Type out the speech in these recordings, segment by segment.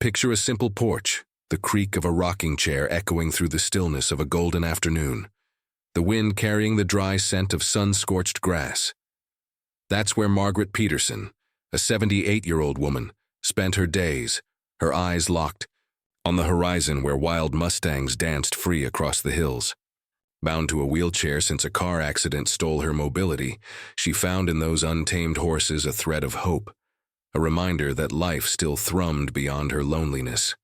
Picture a simple porch, the creak of a rocking chair echoing through the stillness of a golden afternoon, the wind carrying the dry scent of sun-scorched grass. That's where Margaret Peterson, a 78-year-old woman, spent her days, her eyes locked on the horizon where wild mustangs danced free across the hills. Bound to a wheelchair since a car accident stole her mobility, she found in those untamed horses a thread of hope, a reminder that life still thrummed beyond her loneliness.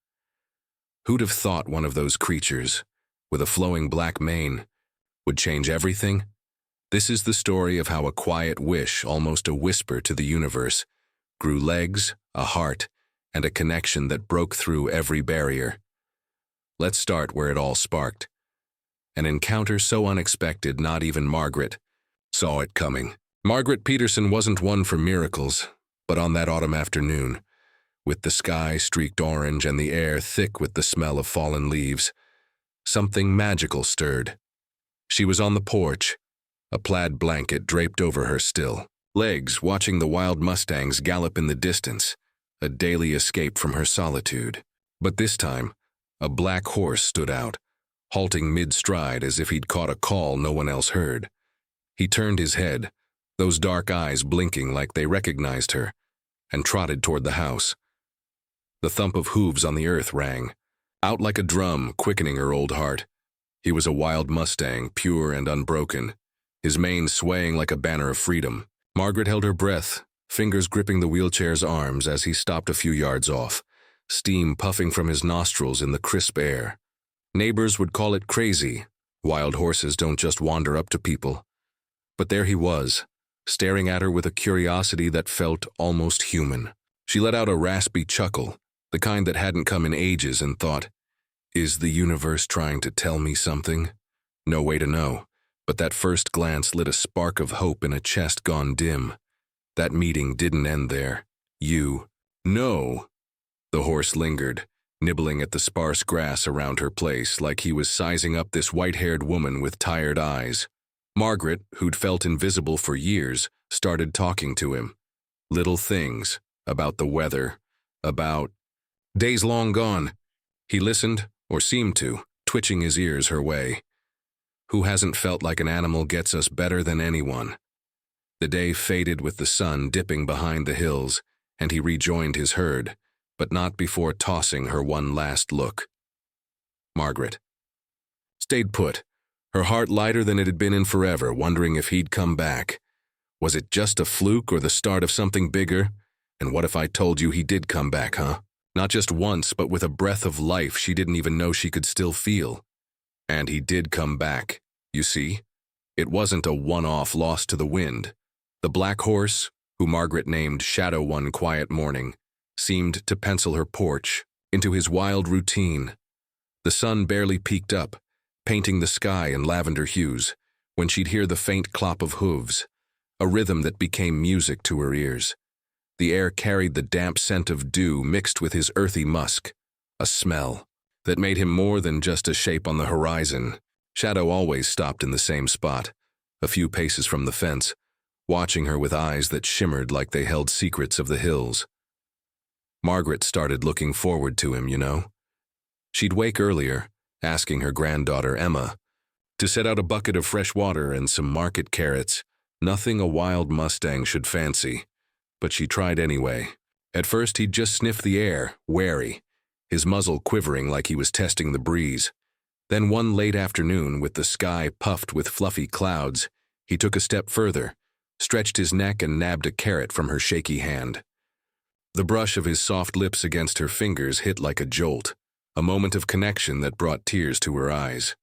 Who'd have thought one of those creatures, with a flowing black mane, would change everything? This is the story of how a quiet wish, almost a whisper to the universe, grew legs, a heart, and a connection that broke through every barrier. Let's start where it all sparked. An encounter so unexpected not even Margaret saw it coming. Margaret Peterson wasn't one for miracles, but on that autumn afternoon, with the sky streaked orange and the air thick with the smell of fallen leaves, something magical stirred. She was on the porch, a plaid blanket draped over her still, legs watching the wild mustangs gallop in the distance, a daily escape from her solitude. But this time, a black horse stood out, halting mid-stride as if he'd caught a call no one else heard. He turned his head, those dark eyes blinking like they recognized her, and trotted toward the house. The thump of hooves on the earth rang, out like a drum, quickening her old heart. He was a wild mustang, pure and unbroken, his mane swaying like a banner of freedom. Margaret held her breath, fingers gripping the wheelchair's arms as he stopped a few yards off, steam puffing from his nostrils in the crisp air. Neighbors would call it crazy. Wild horses don't just wander up to people. But there he was, staring at her with a curiosity that felt almost human. She let out a raspy chuckle, the kind that hadn't come in ages, and thought, is the universe trying to tell me something? No way to know, but that first glance lit a spark of hope in a chest gone dim. That meeting didn't end there. No. The horse lingered, nibbling at the sparse grass around her place like he was sizing up this white-haired woman with tired eyes. Margaret, who'd felt invisible for years, started talking to him. Little things, about the weather, about days long gone. He listened, or seemed to, twitching his ears her way. Who hasn't felt like an animal gets us better than anyone? The day faded with the sun dipping behind the hills, and he rejoined his herd, but not before tossing her one last look. Margaret stayed put, her heart lighter than it had been in forever, wondering if he'd come back. Was it just a fluke or the start of something bigger? And what if I told you he did come back, huh? Not just once, but with a breath of life she didn't even know she could still feel. And he did come back, you see. It wasn't a one-off loss to the wind. The black horse, who Margaret named Shadow one quiet morning, seemed to pencil her porch into his wild routine. The sun barely peeked up, painting the sky in lavender hues, when she'd hear the faint clop of hooves, a rhythm that became music to her ears. The air carried the damp scent of dew mixed with his earthy musk, a smell that made him more than just a shape on the horizon. Shadow always stopped in the same spot, a few paces from the fence, watching her with eyes that shimmered like they held secrets of the hills. Margaret started looking forward to him, you know. She'd wake earlier, asking her granddaughter Emma to set out a bucket of fresh water and some market carrots, nothing a wild mustang should fancy. But she tried anyway. At first he'd just sniff the air, wary, his muzzle quivering like he was testing the breeze. Then one late afternoon, with the sky puffed with fluffy clouds, he took a step further, stretched his neck and nabbed a carrot from her shaky hand. The brush of his soft lips against her fingers hit like a jolt, a moment of connection that brought tears to her eyes.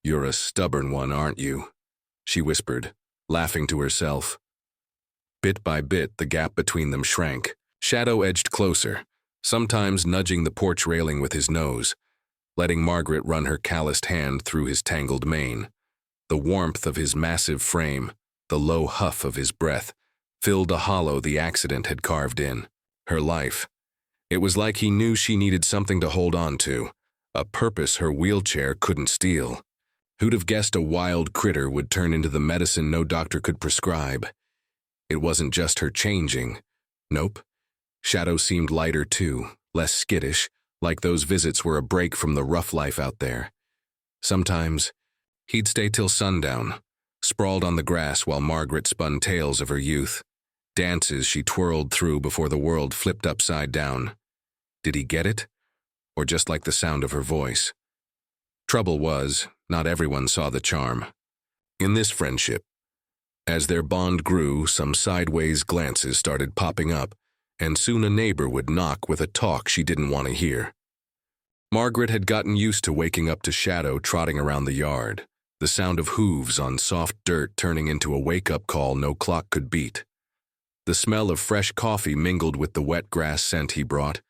"You're a stubborn one, aren't you?" she whispered, laughing to herself. Bit by bit, the gap between them shrank. Shadow edged closer, sometimes nudging the porch railing with his nose, letting Margaret run her calloused hand through his tangled mane. The warmth of his massive frame, the low huff of his breath, filled a hollow the accident had carved in. Her life. It was like he knew she needed something to hold on to, a purpose her wheelchair couldn't steal. Who'd have guessed a wild critter would turn into the medicine no doctor could prescribe? It wasn't just her changing. Nope. Shadow seemed lighter too, less skittish, like those visits were a break from the rough life out there. Sometimes, he'd stay till sundown, sprawled on the grass while Margaret spun tales of her youth, dances she twirled through before the world flipped upside down. Did he get it? Or just like the sound of her voice? Trouble was, not everyone saw the charm. In this friendship, as their bond grew, some sideways glances started popping up, and soon a neighbor would knock with a talk she didn't want to hear. Margaret had gotten used to waking up to Shadow trotting around the yard, the sound of hooves on soft dirt turning into a wake-up call no clock could beat. The smell of fresh coffee mingled with the wet grass scent he brought,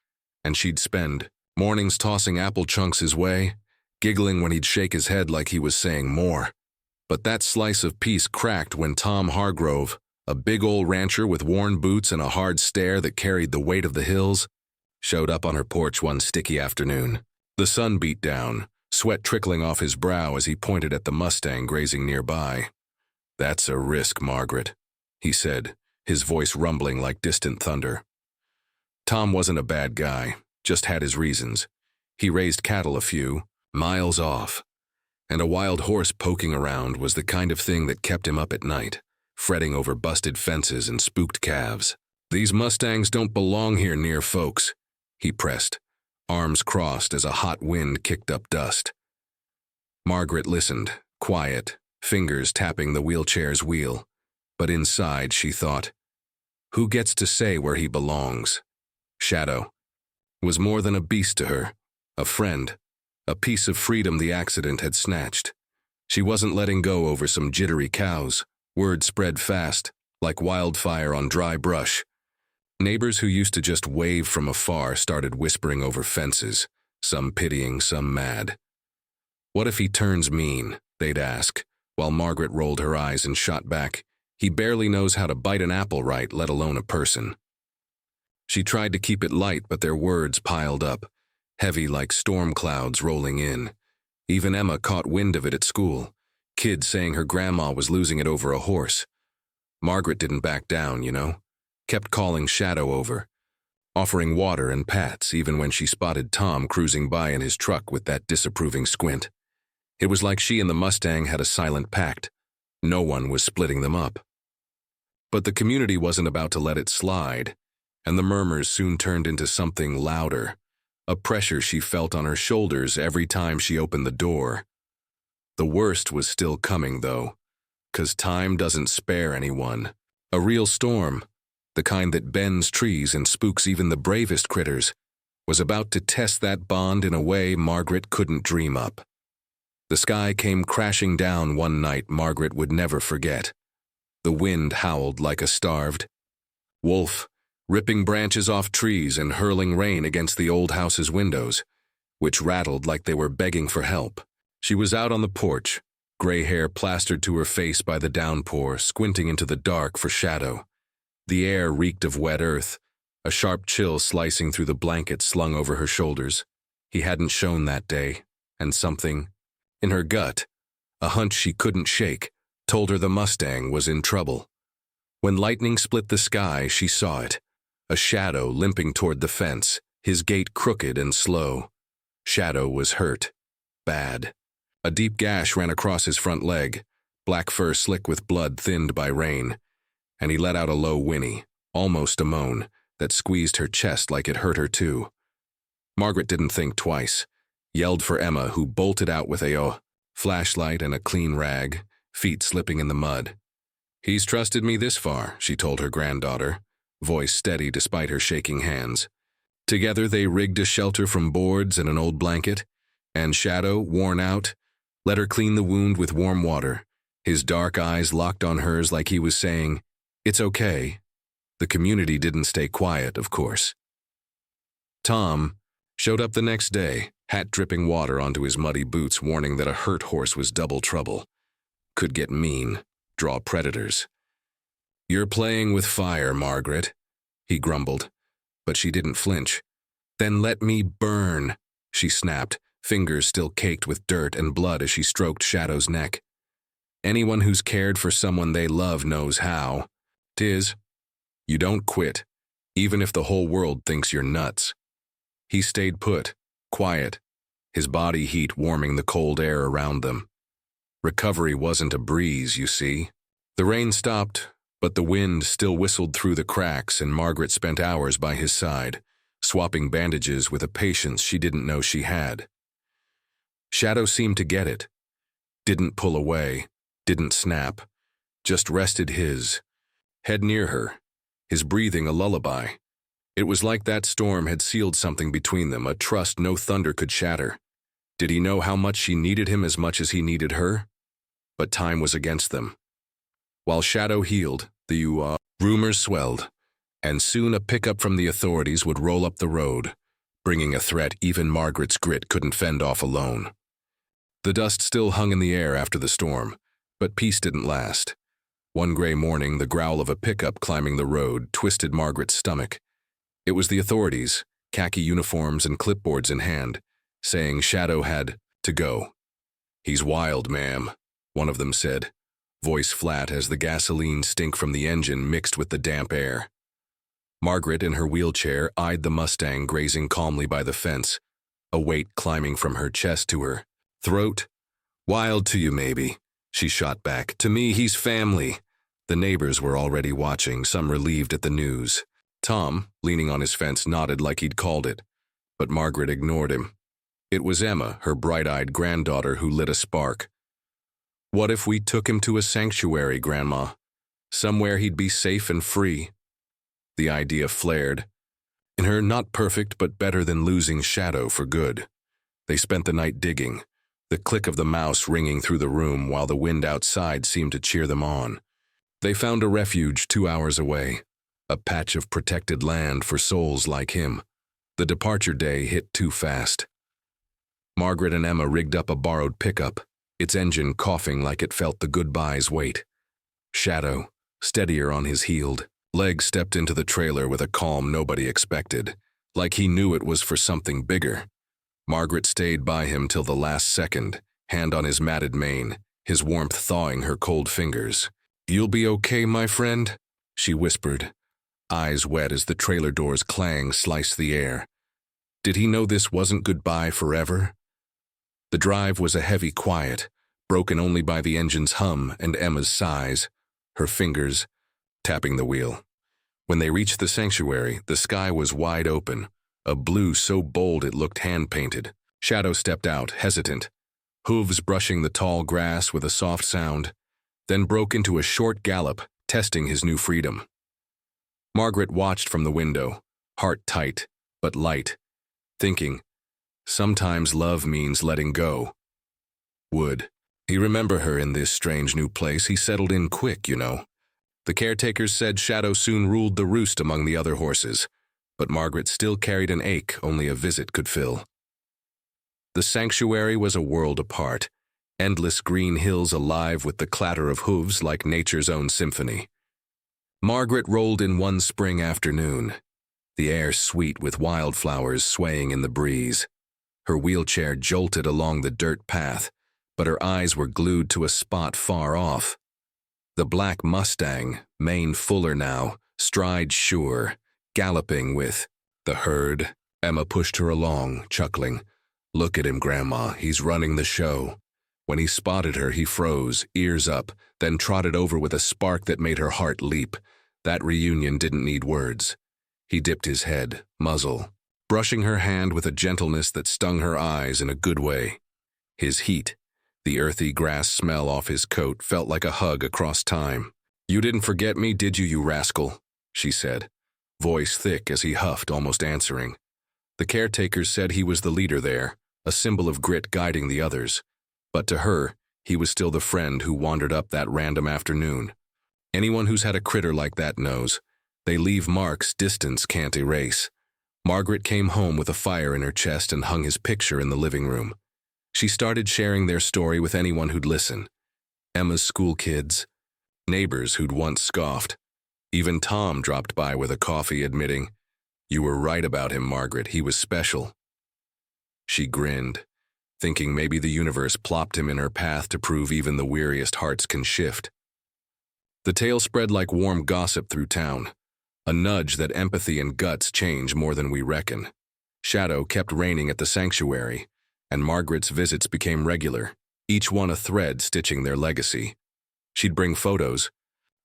and she'd spend mornings tossing apple chunks his way, giggling when he'd shake his head like he was saying more. But that slice of peace cracked when Tom Hargrove, a big old rancher with worn boots and a hard stare that carried the weight of the hills, showed up on her porch one sticky afternoon. The sun beat down, sweat trickling off his brow as he pointed at the Mustang grazing nearby. "That's a risk, Margaret," he said, his voice rumbling like distant thunder. Tom wasn't a bad guy, just had his reasons. He raised cattle a few miles off, and a wild horse poking around was the kind of thing that kept him up at night, fretting over busted fences and spooked calves. "These Mustangs don't belong here near folks," he pressed, arms crossed as a hot wind kicked up dust. Margaret listened, quiet, fingers tapping the wheelchair's wheel, but inside she thought, who gets to say where he belongs? Shadow was more than a beast to her, a friend, a piece of freedom the accident had snatched. She wasn't letting go over some jittery cows. Word spread fast, like wildfire on dry brush. Neighbors who used to just wave from afar started whispering over fences, some pitying, some mad. "What if he turns mean?" they'd ask, while Margaret rolled her eyes and shot back. "He barely knows how to bite an apple right, let alone a person." She tried to keep it light, but their words piled up, heavy like storm clouds rolling in. Even Emma caught wind of it at school, kids saying her grandma was losing it over a horse. Margaret didn't back down, kept calling Shadow over, offering water and pats even when she spotted Tom cruising by in his truck with that disapproving squint. It was like she and the Mustang had a silent pact. No one was splitting them up. But the community wasn't about to let it slide, and the murmurs soon turned into something louder, a pressure she felt on her shoulders every time she opened the door. The worst was still coming, though, 'cause time doesn't spare anyone. A real storm, the kind that bends trees and spooks even the bravest critters, was about to test that bond in a way Margaret couldn't dream up. The sky came crashing down one night Margaret would never forget. The wind howled like a starved wolf, ripping branches off trees and hurling rain against the old house's windows, which rattled like they were begging for help. She was out on the porch, gray hair plastered to her face by the downpour, squinting into the dark for Shadow. The air reeked of wet earth, a sharp chill slicing through the blanket slung over her shoulders. He hadn't shown that day, and something, in her gut, a hunch she couldn't shake, told her the Mustang was in trouble. When lightning split the sky, she saw it, a shadow limping toward the fence, his gait crooked and slow. Shadow was hurt. Bad. A deep gash ran across his front leg, black fur slick with blood thinned by rain, and he let out a low whinny, almost a moan, that squeezed her chest like it hurt her too. Margaret didn't think twice, yelled for Emma, who bolted out with a flashlight and a clean rag, feet slipping in the mud. "He's trusted me this far," she told her granddaughter, voice steady despite her shaking hands. Together they rigged a shelter from boards and an old blanket, and Shadow, worn out, let her clean the wound with warm water, his dark eyes locked on hers like he was saying, "It's okay." The community didn't stay quiet, of course. Tom showed up the next day, hat dripping water onto his muddy boots, warning that a hurt horse was double trouble. Could get mean, draw predators. "You're playing with fire, Margaret," he grumbled, but she didn't flinch. "Then let me burn," she snapped, fingers still caked with dirt and blood as she stroked Shadow's neck. Anyone who's cared for someone they love knows how. 'Tis. You don't quit, even if the whole world thinks you're nuts. He stayed put, quiet, his body heat warming the cold air around them. Recovery wasn't a breeze, you see. The rain stopped, but the wind still whistled through the cracks, and Margaret spent hours by his side, swapping bandages with a patience she didn't know she had. Shadow seemed to get it. Didn't pull away, didn't snap, just rested his head near her, his breathing a lullaby. It was like that storm had sealed something between them, a trust no thunder could shatter. Did he know how much she needed him as much as he needed her? But time was against them. While Shadow healed, the rumors swelled, and soon a pickup from the authorities would roll up the road, bringing a threat even Margaret's grit couldn't fend off alone. The dust still hung in the air after the storm, but peace didn't last. One gray morning, the growl of a pickup climbing the road twisted Margaret's stomach. It was the authorities, khaki uniforms and clipboards in hand, saying Shadow had to go. "He's wild, ma'am," one of them said, voice flat as the gasoline stink from the engine mixed with the damp air. Margaret, in her wheelchair, eyed the Mustang grazing calmly by the fence, a weight climbing from her chest to her throat. "Wild to you, maybe," she shot back. "To me, he's family." The neighbors were already watching, some relieved at the news. Tom, leaning on his fence, nodded like he'd called it, but Margaret ignored him. It was Emma, her bright-eyed granddaughter, who lit a spark. "What if we took him to a sanctuary, Grandma? Somewhere he'd be safe and free." The idea flared. In her, not perfect, but better than losing Shadow for good. They spent the night digging, the click of the mouse ringing through the room while the wind outside seemed to cheer them on. They found a refuge 2 hours away, a patch of protected land for souls like him. The departure day hit too fast. Margaret and Emma rigged up a borrowed pickup, its engine coughing like it felt the goodbyes wait. Shadow, steadier on his healed legs, stepped into the trailer with a calm nobody expected, like he knew it was for something bigger. Margaret stayed by him till the last second, hand on his matted mane, his warmth thawing her cold fingers. "You'll be okay, my friend?" she whispered, eyes wet as the trailer door's clang sliced the air. Did he know this wasn't goodbye forever? The drive was a heavy quiet, broken only by the engine's hum and Emma's sighs, her fingers tapping the wheel. When they reached the sanctuary, the sky was wide open, a blue so bold it looked hand-painted. Shadow stepped out, hesitant, hooves brushing the tall grass with a soft sound, then broke into a short gallop, testing his new freedom. Margaret watched from the window, heart tight, but light, thinking, sometimes love means letting go. Would he remember her in this strange new place? He settled in quick, you know. The caretakers said Shadow soon ruled the roost among the other horses, but Margaret still carried an ache only a visit could fill. The sanctuary was a world apart, endless green hills alive with the clatter of hooves like nature's own symphony. Margaret rolled in one spring afternoon, the air sweet with wildflowers swaying in the breeze. Her wheelchair jolted along the dirt path, but her eyes were glued to a spot far off. The black Mustang, mane fuller now, stride sure, galloping with the herd. Emma pushed her along, chuckling. "Look at him, Grandma, he's running the show." When he spotted her, he froze, ears up, then trotted over with a spark that made her heart leap. That reunion didn't need words. He dipped his head, muzzle, brushing her hand with a gentleness that stung her eyes in a good way. His heat, the earthy grass smell off his coat, felt like a hug across time. "You didn't forget me, did you, you rascal?" she said, voice thick as he huffed, almost answering. The caretakers said he was the leader there, a symbol of grit guiding the others. But to her, he was still the friend who wandered up that random afternoon. Anyone who's had a critter like that knows. They leave marks distance can't erase. Margaret came home with a fire in her chest and hung his picture in the living room. She started sharing their story with anyone who'd listen. Emma's school kids, neighbors who'd once scoffed. Even Tom dropped by with a coffee, admitting, "You were right about him, Margaret. He was special." She grinned, thinking maybe the universe plopped him in her path to prove even the weariest hearts can shift. The tale spread like warm gossip through town, a nudge that empathy and guts change more than we reckon. Shadow kept reigning at the sanctuary, and Margaret's visits became regular, each one a thread stitching their legacy. She'd bring photos.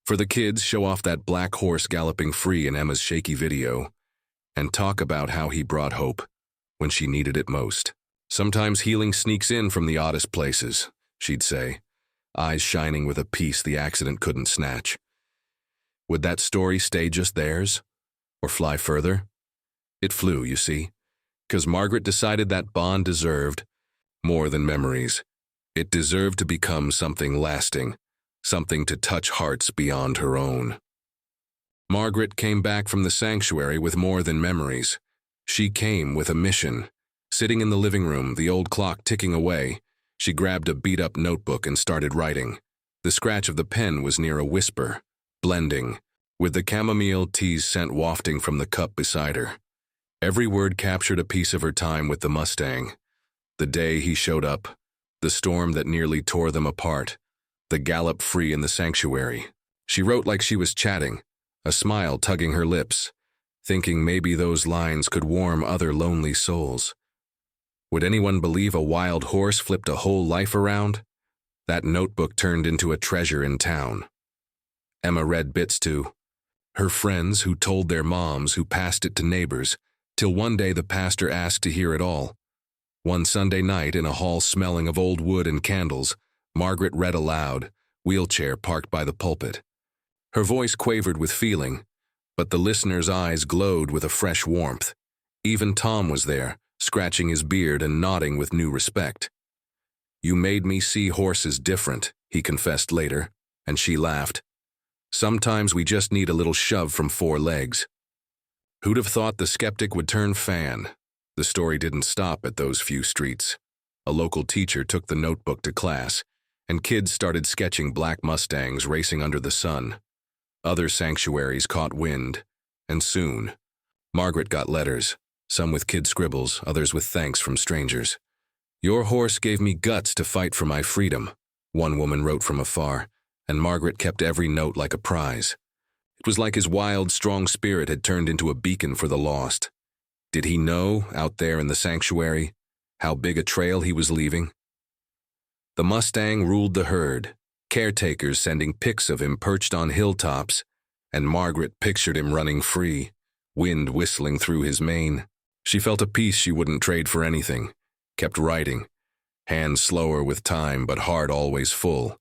For the kids, show off that black horse galloping free in Emma's shaky video, and talk about how he brought hope when she needed it most. Sometimes healing sneaks in from the oddest places, she'd say, eyes shining with a peace the accident couldn't snatch. Would that story stay just theirs, or fly further? It flew, you see, 'cause Margaret decided that bond deserved more than memories. It deserved to become something lasting, something to touch hearts beyond her own. Margaret came back from the sanctuary with more than memories. She came with a mission. Sitting in the living room, the old clock ticking away, she grabbed a beat-up notebook and started writing. The scratch of the pen was near a whisper, blending, with the chamomile tea's scent wafting from the cup beside her. Every word captured a piece of her time with the Mustang. The day he showed up, the storm that nearly tore them apart, the gallop free in the sanctuary. She wrote like she was chatting, a smile tugging her lips, thinking maybe those lines could warm other lonely souls. Would anyone believe a wild horse flipped a whole life around? That notebook turned into a treasure in town. Emma read bits to her friends who told their moms who passed it to neighbors, till one day the pastor asked to hear it all. One Sunday night in a hall smelling of old wood and candles, Margaret read aloud, wheelchair parked by the pulpit. Her voice quavered with feeling, but the listener's eyes glowed with a fresh warmth. Even Tom was there, scratching his beard and nodding with new respect. "You made me see horses different," he confessed later, and she laughed. "Sometimes we just need a little shove from four legs." Who'd have thought the skeptic would turn fan? The story didn't stop at those few streets. A local teacher took the notebook to class, and kids started sketching black Mustangs racing under the sun. Other sanctuaries caught wind, and soon, Margaret got letters, some with kid scribbles, others with thanks from strangers. "Your horse gave me guts to fight for my freedom," one woman wrote from afar, and Margaret kept every note like a prize. It was like his wild, strong spirit had turned into a beacon for the lost. Did he know, out there in the sanctuary, how big a trail he was leaving? The Mustang ruled the herd, caretakers sending pics of him perched on hilltops, and Margaret pictured him running free, wind whistling through his mane. She felt a peace she wouldn't trade for anything, kept writing, hands slower with time but heart always full.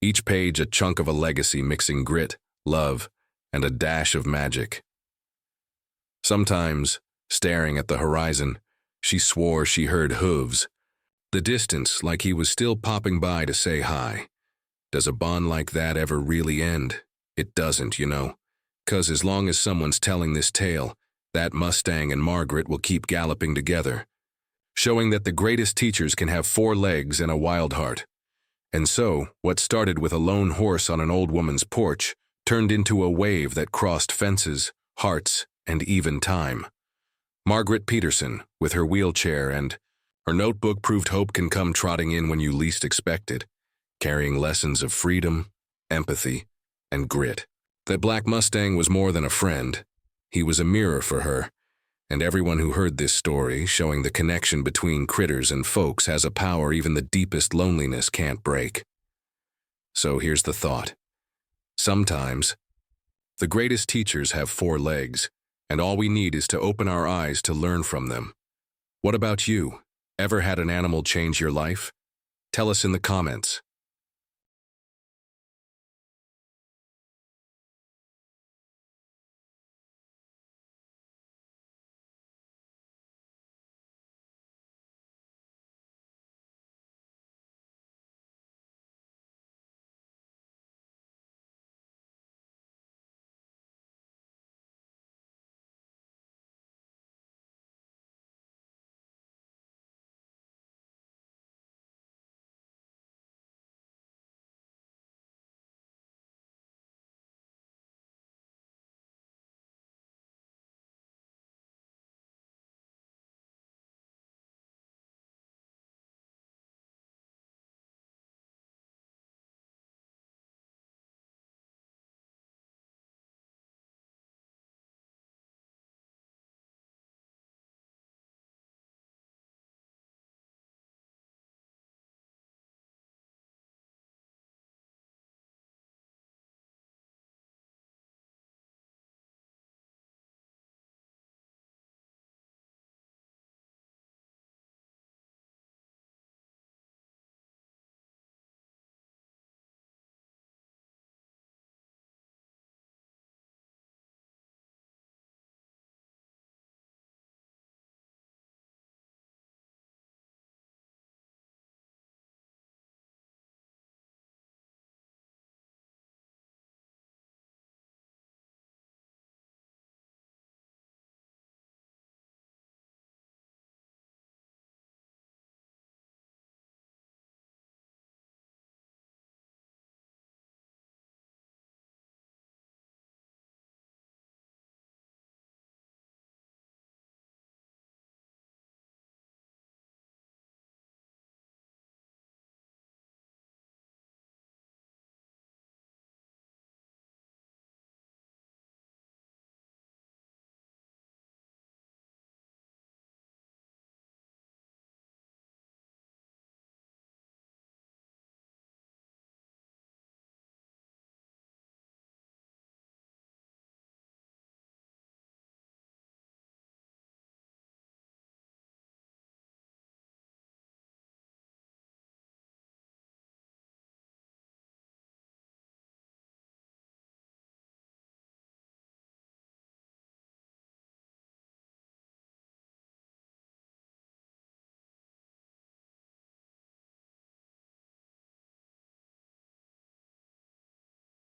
Each page a chunk of a legacy mixing grit, love, and a dash of magic. Sometimes, staring at the horizon, she swore she heard hooves. The distance, like he was still popping by to say hi. Does a bond like that ever really end? It doesn't, you know. 'Cause as long as someone's telling this tale, that Mustang and Margaret will keep galloping together, showing that the greatest teachers can have four legs and a wild heart. And so, what started with a lone horse on an old woman's porch turned into a wave that crossed fences, hearts, and even time. Margaret Peterson, with her wheelchair and her notebook, proved hope can come trotting in when you least expect it, carrying lessons of freedom, empathy, and grit. That black Mustang was more than a friend. He was a mirror for her, and everyone who heard this story, showing the connection between critters and folks, has a power even the deepest loneliness can't break. So here's the thought. Sometimes, the greatest teachers have four legs, and all we need is to open our eyes to learn from them. What about you? Ever had an animal change your life? Tell us in the comments.